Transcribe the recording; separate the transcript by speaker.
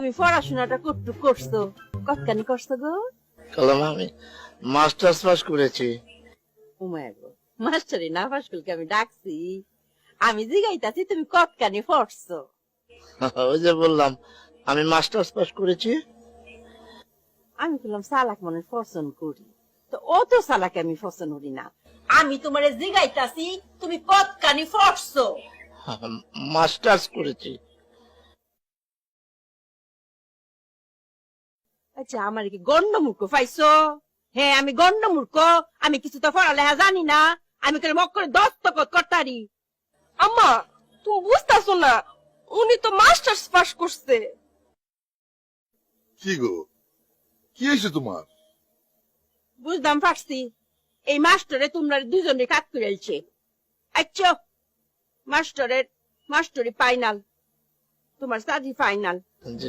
Speaker 1: তুমি পড়াশোনাটা কতটুক করছো, কতখানি করছো গো?
Speaker 2: কলম আমি মাস্টার্স পাস করেছি।
Speaker 1: উমায় গো, মাস্টারি না পাস করলে আমি ডাকছি? আমি জিগাইতাছি তুমি কতখানি পড়ছো।
Speaker 2: ওই যে বললাম আমি মাস্টার্স পাস করেছি।
Speaker 1: আমি বললাম সালাক মনে পছন্দ করি, তো ও তো সালাক আমি পছন্দ করি না। আমি তোমার জিগাইতাছি তুমি কতখানি পড়ছো।
Speaker 2: মাস্টার্স করেছি।
Speaker 1: আচ্ছা, আমার কি গণ্ড মূর্খ পাইছো? হ্যাঁ, আমি গণ্ড মূর্খ। আমি কিছু তো পড়ালেখা জানি না। আমি করে মক করে দস্তখত করতারি।
Speaker 3: আম্মা, তুমি বুঝতেছো না, উনি তো মাস্টার্স পাস করছে।
Speaker 4: কি গো, কি হয়েছে তোমার?
Speaker 1: বুঝলাম পারছি, এই মাস্টারে তোমরা দুজনে কাজ করেছে। আচ্ছা, মাস্টারি ফাইনাল, তোমার স্টাডি ফাইনাল।
Speaker 2: যে